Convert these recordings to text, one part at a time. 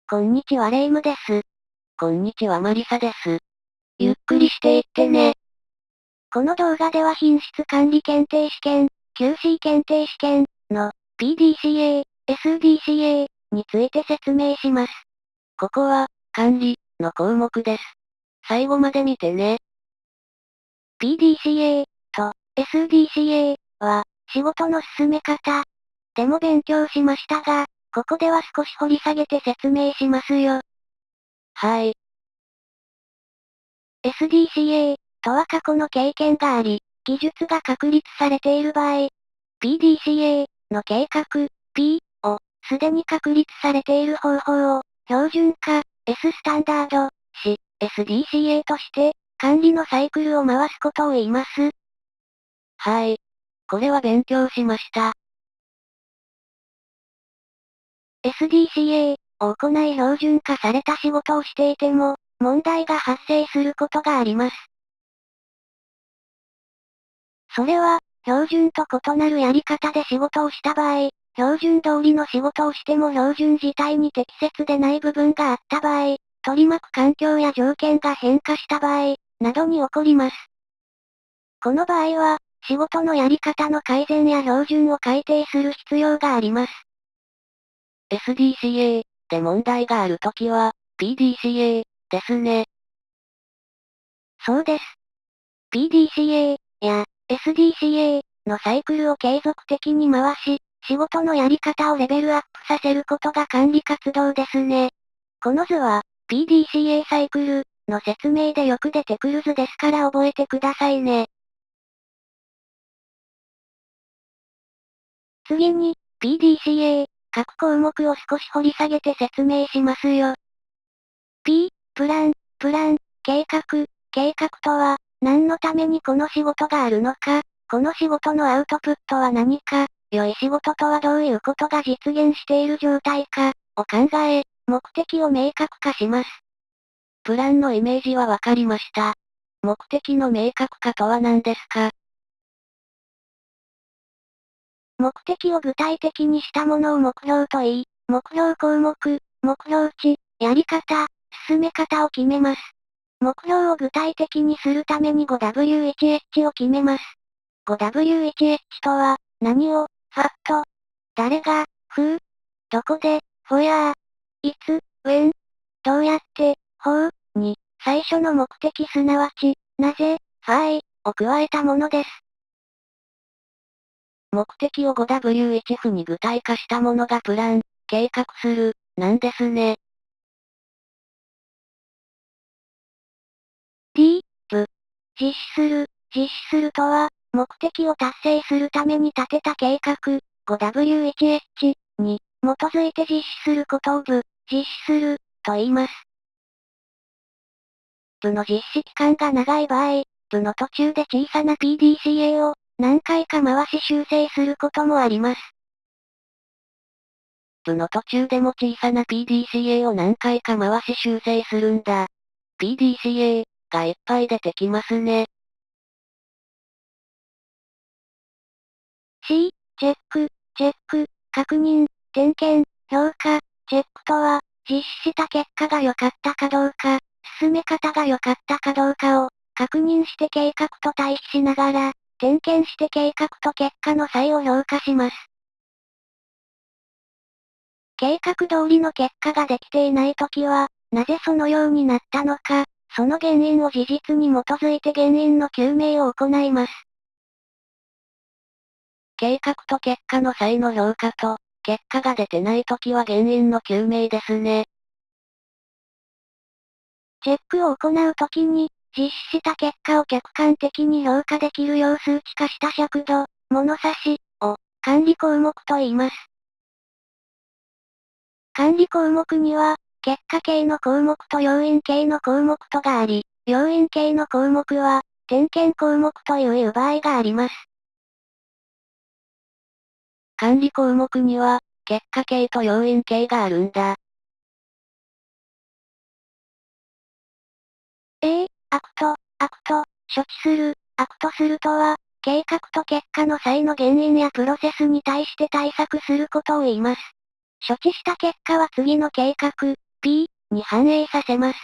こんにちはレイムです。こんにちはマリサです。ゆっくりしていってね。この動画では品質管理検定試験、QC 検定試験の PDCA、SDCA について説明します。ここは、管理の項目です。最後まで見てね。PDCA と SDCA は仕事の進め方でも勉強しましたが、ここでは少し掘り下げて説明しますよ。はい。SDCA とは過去の経験があり、技術が確立されている場合、PDCA の計画 P をすでに確立されている方法を標準化 S スタンダードし SDCA として管理のサイクルを回すことを言います。はい。これは勉強しました。SDCA を行い標準化された仕事をしていても、問題が発生することがあります。それは、標準と異なるやり方で仕事をした場合、標準通りの仕事をしても標準自体に適切でない部分があった場合、取り巻く環境や条件が変化した場合、などに起こります。この場合は、仕事のやり方の改善や標準を改定する必要があります。SDCA で問題があるときは、PDCA ですね。そうです。PDCA や SDCA のサイクルを継続的に回し、仕事のやり方をレベルアップさせることが管理活動ですね。この図は、PDCA サイクルの説明でよく出てくる図ですから覚えてくださいね。次に、PDCA 各項目を少し掘り下げて説明しますよ。P、プラン、計画、計画とは、何のためにこの仕事があるのか、この仕事のアウトプットは何か、良い仕事とはどういうことが実現している状態か、を考え、目的を明確化します。プランのイメージはわかりました。目的の明確化とは何ですか？目的を具体的にしたものを目標と言い、目標項目、目標値、やり方、進め方を決めます。目標を具体的にするために 5W1H を決めます。5W1H とは、何を、ファット、誰が、who、どこで、where、いつ、when、どうやって、how に、最初の目的すなわち、なぜ、why を加えたものです。目的を 5W1F に具体化したものがプラン、計画する、なんですね。D、実施する。実施するとは、目的を達成するために立てた計画、5W1H に基づいて実施することを実施する、と言います。部の実施期間が長い場合、部の途中で小さな PDCA を何回か回し修正することもあります。部の途中でも小さな PDCA を何回か回し修正するんだ。PDCA がいっぱい出てきますね。C、チェック、確認、点検、評価、チェックとは、実施した結果が良かったかどうか、進め方が良かったかどうかを、確認して計画と対比しながら、点検して計画と結果の差異を評価します。計画通りの結果ができていないときは、なぜそのようになったのか、その原因を事実に基づいて原因の究明を行います。計画と結果の際の評価と、結果が出てないときは原因の究明ですね。チェックを行うときに、実施した結果を客観的に評価できるよう数値化した尺度、物差しを管理項目と言います。管理項目には、結果系の項目と要因系の項目とがあり、要因系の項目は、点検項目という場合があります。管理項目には、結果系と要因系があるんだ。アクト、処置する、アクトするとは、計画と結果の際の原因やプロセスに対して対策することを言います。処置した結果は次の計画、P に反映させます。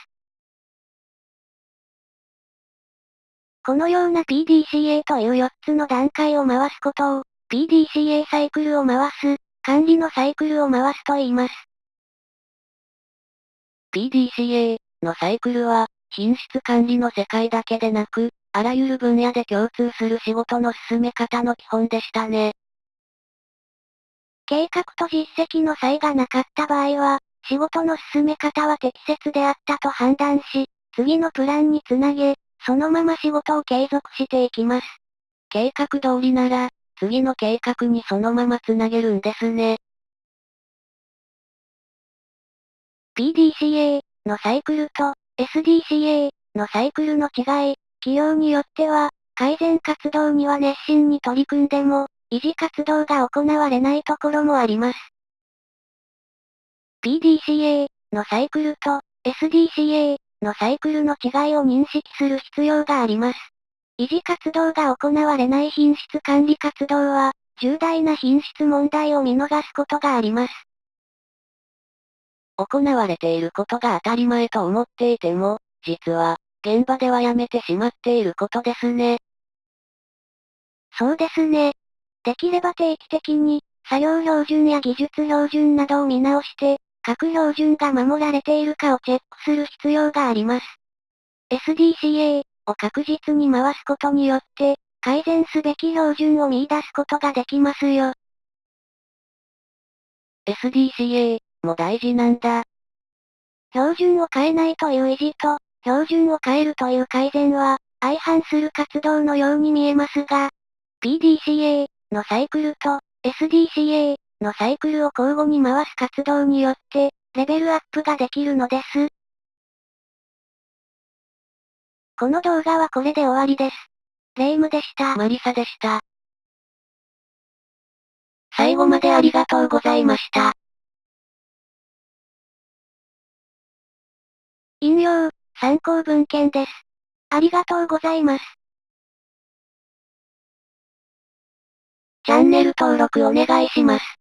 このような PDCA という4つの段階を回すことを、PDCA サイクルを回す、管理のサイクルを回すと言います。PDCA のサイクルは、品質管理の世界だけでなく、あらゆる分野で共通する仕事の進め方の基本でしたね。計画と実績の差異がなかった場合は、仕事の進め方は適切であったと判断し、次のプランにつなげ、そのまま仕事を継続していきます。計画通りなら、次の計画にそのままつなげるんですね。PDCA のサイクルと SDCA のサイクルの違い、企業によっては、改善活動には熱心に取り組んでも、維持活動が行われないところもあります。PDCA のサイクルと SDCA のサイクルの違いを認識する必要があります。維持活動が行われない品質管理活動は、重大な品質問題を見逃すことがあります。行われていることが当たり前と思っていても、実は、現場ではやめてしまっていることですね。そうですね。できれば定期的に、作業標準や技術標準などを見直して、各標準が守られているかをチェックする必要があります。SDCA を確実に回すことによって、改善すべき標準を見出すことができますよ。SDCA も大事なんだ。標準を変えないという維持と、標準を変えるという改善は、相反する活動のように見えますが、PDCA のサイクルと SDCA のサイクルを交互に回す活動によって、レベルアップができるのです。この動画はこれで終わりです。レイムでした。マリサでした。最後までありがとうございました。引用、参考文献です。ありがとうございます。チャンネル登録お願いします。